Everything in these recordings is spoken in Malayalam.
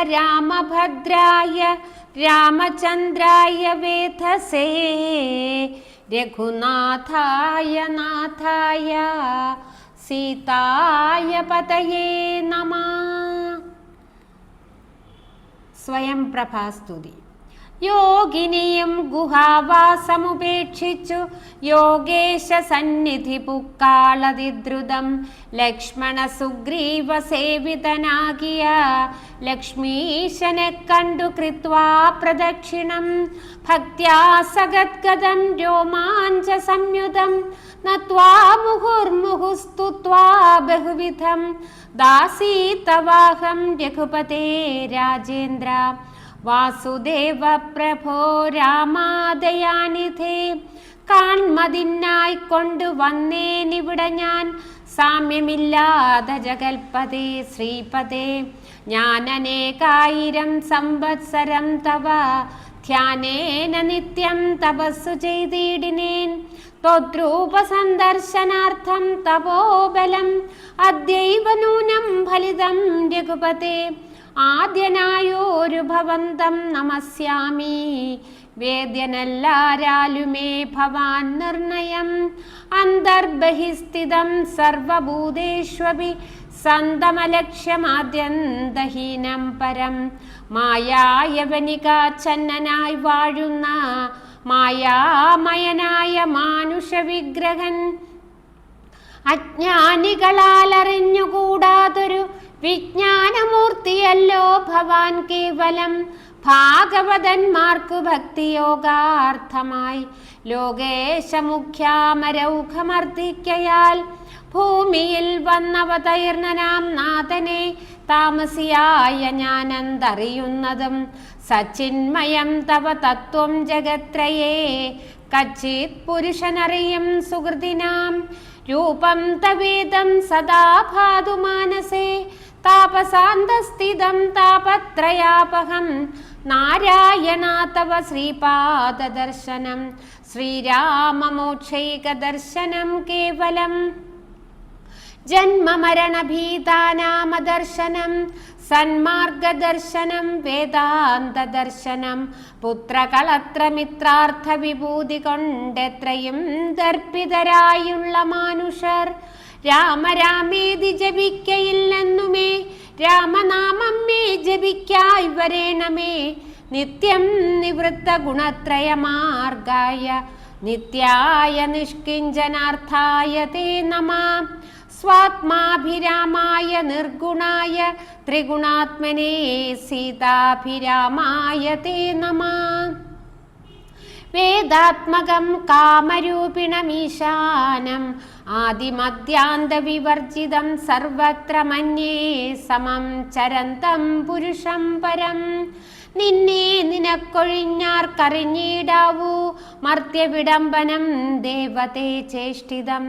രാമഭദ്രായ രാമചന്ദ്രായ വേധസേ രഘുനാഥായ നാഥായ സീതായ പതയേ നമഃ. സ്വയം പ്രഭാസ്തുതി. യോഗിനിയും ഗുഹാവാസമുപേക്ഷിച്ചു യോഗേശ സന്നിധി പുക്കാളതിദ്രുതം ലക്ഷ്മണ സുഗ്രീവ സേവിതനാകിയ ലക്ഷ്മീശനെ കണ്ടു കൃത്വാ പ്രദക്ഷിണം ഭക്ത്യാ സഗദ്ഗദം രോമാഞ്ച സംയുതം നത്വാ മുഹുർമുഹുസ്തുത്വാ ബഹുവിധം ദാസീതവാഹം രഘുപതേ രാജേന്ദ്ര വാസുദേവ പ്രഭോ രാമാദയാനിധേ കാൺമതിനായി കൊണ്ടുവന്നേനിവിടെ ഞാൻ സാമ്യമില്ലാത ജഗൽപതേ ശ്രീപതേ ഞാനനേകായിരം സംവത്സരം തവ ധ്യാനേന നിത്യം തപസ്സു ചെയ്തിടിനേൻ ത്വദ്രൂപ സന്ദർശനാർത്ഥം തപോബലം അദ്യൈവ നൂനം ഫലിതം രഘുപതേ ആദ്യനായോരു ഭവന്തം നമസ്യാമി വേദ്യനല്ലാരാലുമേ ഭവാൻ നിർണയം അന്തർബഹിസ്ഥിതം സർവഭൂതേഷ്വപി സന്തമലക്ഷ്യമാദ്യന്തഹീനം പരം മായായവനികാച്ഛന്നനായി വാഴുന്ന മായാമയനായ മാനുഷവിഗ്രഹൻ അജ്ഞാനികളാലറിഞ്ഞുകൂടാതൊരു വിജ്ഞാനമൂർത്തിയല്ലോ ഭവാൻ കേവലം ഭാഗവതന്മാർക്കു ഭക്തിയോഗാർത്ഥമായി ലോകേശമുഖ്യാമരൗഖമർദ്ദിക്കയാൽ ഭൂമിയിൽ വന്നവതീർണനാം നാഥനെ താമസിയായ ഞാനെന്തറിയുന്നതും സച്ചിന്മയം തവ തത്വം ജഗത്രയേ കച്ചിത് പുരുഷനറിയും സുഹൃതിനാം രൂപം തവേദം സദാ ഭാതു മാനസേ താപസാന്തസ്ഥിതം താപത്രയാപഹം നാരായണ തവ ശ്രീപാദദർശനം ശ്രീരാമമോക്ഷൈകദർശനം കേവലം ജന്മമരണഭീതാനാമദർശനം സന്മാർഗദർശനം വേദാന്തദർശനം പുത്രകളത്രമിത്രാർത്ഥ വിഭൂതി കൊണ്ടെത്രയും ദർപ്പിതരായുള്ള മാനുഷർ രാമരാമേതി ജപിക്കയില്ലെന്നുമേ രാമനാമം മേ ജപിക്കായി വരേണമേ നിത്യം നിവൃത്ത ഗുണത്രയമാർഗായ നിത്യായ നിഷ്കിഞ്ചനാർത്ഥായ തേ നമഃ സ്വാത്മാഭിരാമായ നിർഗുണായ ത്രിഗുണാത്മനേ സീതാഭിരാമായ തേ നമഃ വേദാത്മകം കാമരൂപിണമീശാനം ആദിമധ്യാന്തവിവർജിതം സർവത്ര മന്യേ സമം ചരന്തം പുരുഷം പരം നിന്നെ നിനക്കൊഴിഞ്ഞാർക്കറിഞ്ഞിടാവൂ മർത്യവിടംബനം ദേവതേ ചേഷ്ടിതം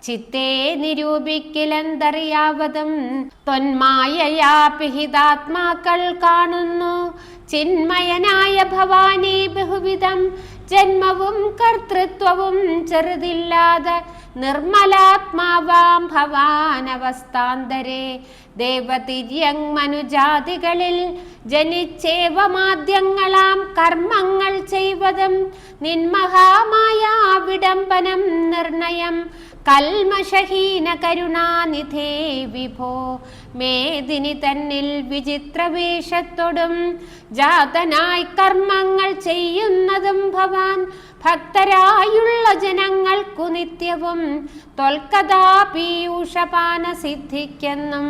ചിത്തേ നിരൂപിക്കിലെന്തറിയാവതും ത്വന്മായയാ പിഹിതാത്മാക്കൾ കാണുന്നു ചിന്മയനായ ഭവാനേ ബഹുവിധം ജന്മവും കർത്തൃത്വവും ചെറുതില്ലാതെ നിർമ്മലാത്മാവാം ഭവാനവസ്ഥാന്തരേ ദേവതിര്യങ് മനുജാതികളിൽ ജനിച്ചേവമാദ്യങ്ങളാം കർമ്മങ്ങൾ ചെയ്വതും നിന്മഹാമായ വിഡംബനം നിർണയം കൽമഷഹീന കരുണാനിധേ വിഭോ മേദിനി തന്നിൽ വിചിത്രവേഷത്തോടും ജാതനായി കർമ്മങ്ങൾ ചെയ്യുന്നതും ഭവാൻ ഭക്തരായുള്ള ജനങ്ങൾക്കു നിത്യവും ത്വൽക്കഥാപീയൂഷപാന സിദ്ധിക്കെന്നും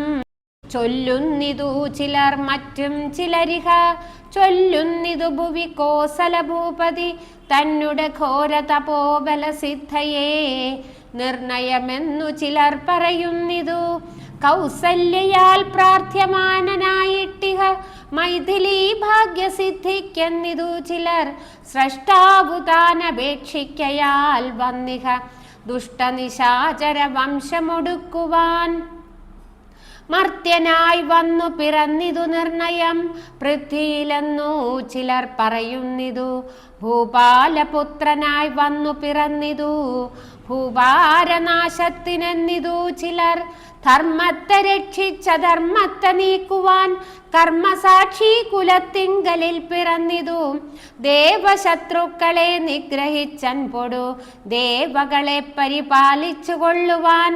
ചൊല്ലുന്നിതു ചിലർ മറ്റും ചിലരിഹ ചൊല്ലുന്നിതു ഭുവി കോസലഭൂപതി തന്നെ ഘോര തപോബല സിദ്ധയേ നിർണയമെന്നു ചിലർ പറയുന്നിതു കൗസല്യയാൽ പ്രാർത്ഥ്യമാനനായിട്ടിഹ മൈഥിലീ ഭാഗ്യസിദ്ധിക്കെന്നിതു ചിലർ സ്രഷ്ടാവു താനപേക്ഷിക്കയാൽ വന്നിഹ ദുഷ്ടനിശാചര വംശമൊടുക്കുവാൻ മർത്യനായി വന്നു പിറന്നിതു നിർണയം പൃഥ്വിയിലെന്നു ചിലർ പറയുന്നിതു ഭൂപാലപുത്രനായി വന്നു പിറന്നിതു ഭൂഭാരനാശത്തിനെന്നിതു ചിലർ ധർമ്മത്തെ രക്ഷിച്ച ധർമ്മത്തെ നീക്കുവാൻ കർമ്മസാക്ഷി കുലത്തിങ്കലിൽ പിറന്നിതു. ദേവശത്രുക്കളെ നിഗ്രഹിച്ചൻ പൊടു ദേവകളെ പരിപാലിച്ചു കൊള്ളുവാൻ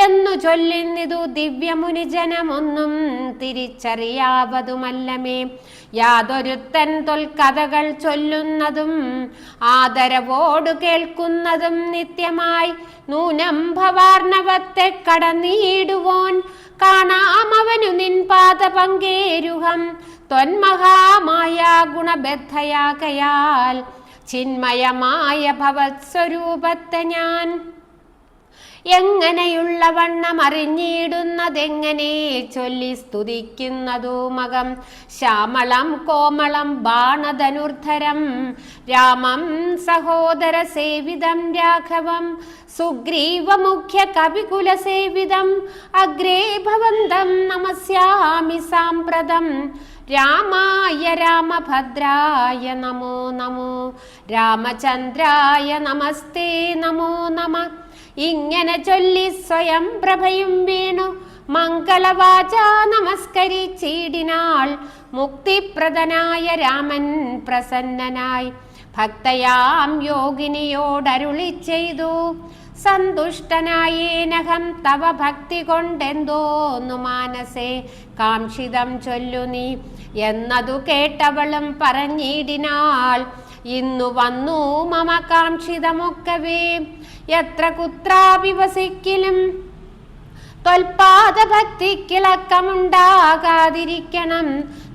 എന്നു ചൊല്ലുന്നിതു ദിവ്യമുനിജനമൊന്നും തിരിച്ചറിയാവതുമല്ലമേ. യാതൊരുത്തൻ തൊൽക്കഥകൾ ചൊല്ലുന്നതും ആദരവോടു കേൾക്കുന്നതും നിത്യമായി നൂനം ഭവാർണവത്തെ കടന്നിടുവോൻ കാണാമവനു നിൻ പാദപങ്കേരുഹം. ത്വന്മഹാമായ ഗുണബദ്ധയാകയാൽ ചിന്മയമായ ഭവത്സ്വരൂപത്തെ ഞാൻ എങ്ങനെയുള്ള വണ്ണം അറിഞ്ഞിടുന്നതെങ്ങനെ ചൊല്ലി സ്തുതിക്കുന്നതു മകം. ശ്യാമളം കോമളം ബാണധനുർധരം രാമം സഹോദര സേവിതം രാഘവം സുഗ്രീവ മുഖ്യ കവികുല സേവിതം അഗ്രേ ഭവന്തം നമസ്യാമി സാമ്പ്രതം. രാമായ രാമഭദ്രായ നമോ നമോ രാമചന്ദ്രായ നമസ്തേ നമോ നമ. ഇങ്ങനെ ചൊല്ലി സ്വയം പ്രഭയും വീണു മംഗളവാച നമസ്കരിച്ചിടിനാൾ. മുക്തിപ്രദനായ രാമൻ പ്രസന്നനായി ഭക്തയാം യോഗിനിയോടരുളി ചെയ്തു. സന്തുഷ്ടനായേനഹം തവ ഭക്തി കൊണ്ടെന്തോന്നു മാനസേ കാംക്ഷിതം ചൊല്ലു നീ എന്നതു കേട്ടവളും പറഞ്ഞിടിനാൾ. ഇന്നു വന്നു മമ കാംക്ഷിതമൊക്കവേ എത്ര കുത്രാപി വസിക്കലും ത്വൽപാദ ഭക്തിക്കിളക്കമുണ്ടാകാതിരിക്കണം.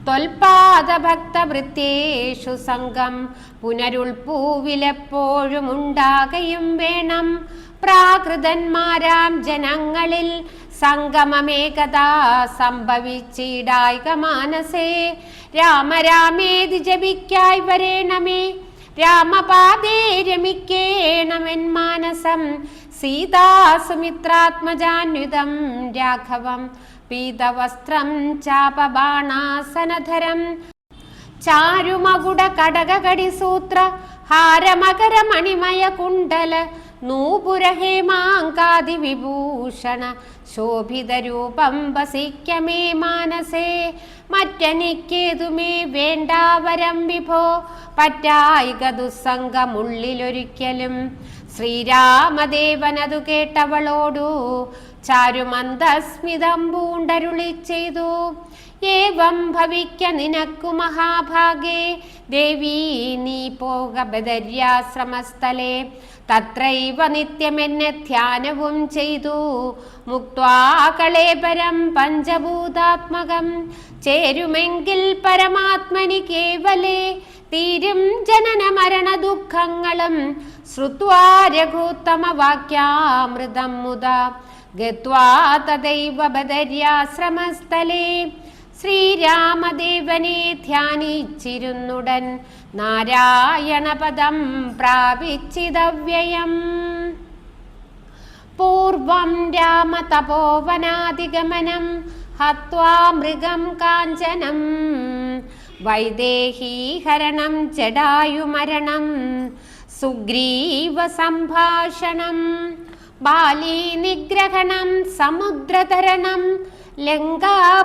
ത്വൽപാദ ഭക്ത വൃത്തേഷു സംഘം പുനരുൾപ്പൂവിലെപ്പോഴും ഉണ്ടാകയും വേണം. പ്രാകൃതന്മാരാം ജനങ്ങളിൽ സംഗമമേകഥാ സംഭവിച്ചിടായിക മാനസേ. രാമരാമേതി ജപിക്കായി വരേണമേ രാമപാദേ രമിക്കേണമെൻ മാനസം. സീതാസുമിത്രാത്മജാന്വിതം രാഘവം പീതവസ്ത്രം ചാപബാണാസനധരം ചാരുമകുട കടകടിസൂത്ര ഹാരമകര മണിമയ കുണ്ടല നൂപുരഹേമാങ്കാതി വിഭൂഷണ ശോഭിതരൂപം വസിക്കമേ മാനസേ. മറ്റെനിക്കേതുമേ വേണ്ടാവരം വിഭോ പറ്റായിക ദുസ്സംഗമുള്ളിലൊരിക്കലും. ശ്രീരാമദേവനതു കേട്ടവളോടു ചാരുമന്ദസ്മിതം പൂണ്ടരുളി ചെയ്തു. ഏവം ഭവിക്ക നിനക്കു മഹാഭാഗേ ദേവീ നീ പോക ബദര്യാശ്രമസ്ഥലേ. തത്രൈവ നിത്യമെന്നെ ധ്യാനവും ചെയ്തു മുക്ത്വാ കളേബരം പഞ്ചഭൂതാത്മകം. ചേരുമെങ്കിൽ പരമാത്മനി കേവലേ തീരും ജനന മരണ ദുഃഖങ്ങളും. ശ്രുത്വാ രഘുത്തമ വാക്യാമൃതം മുദ ഗത്വാ തദൈവ ബദര്യാശ്രമസ്ഥലേ. ശ്രീരാമദേവനെ ധ്യാനിച്ചിരുന്നുടൻ നാരായണപദം പ്രാപിച്ചിതവ്യയം. പൂർവം രാമതപോവനാദിഗമനം ഹത്വാ മൃഗം കാഞ്ചനം വൈദേഹീഹരണം ജടായുമരണം സുഗ്രീവ സംഭാഷണം ബാലീ നിഗ്രഹണം സമുദ്രതരണം ലങ്കാപുരീദാഹനം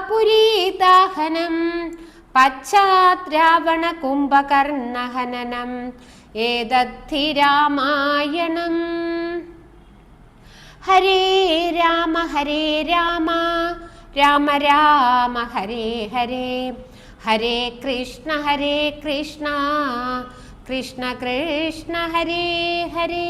പശ്ചാത് രാവണ കുംഭകർണഹനനം ഏതദ്ധി രാമായണം. ഹരേ രാമ രാമ രാമ ഹരേ ഹരേ ഹരേ കൃഷ്ണ കൃഷ്ണ കൃഷ്ണ ഹരേ ഹരേ.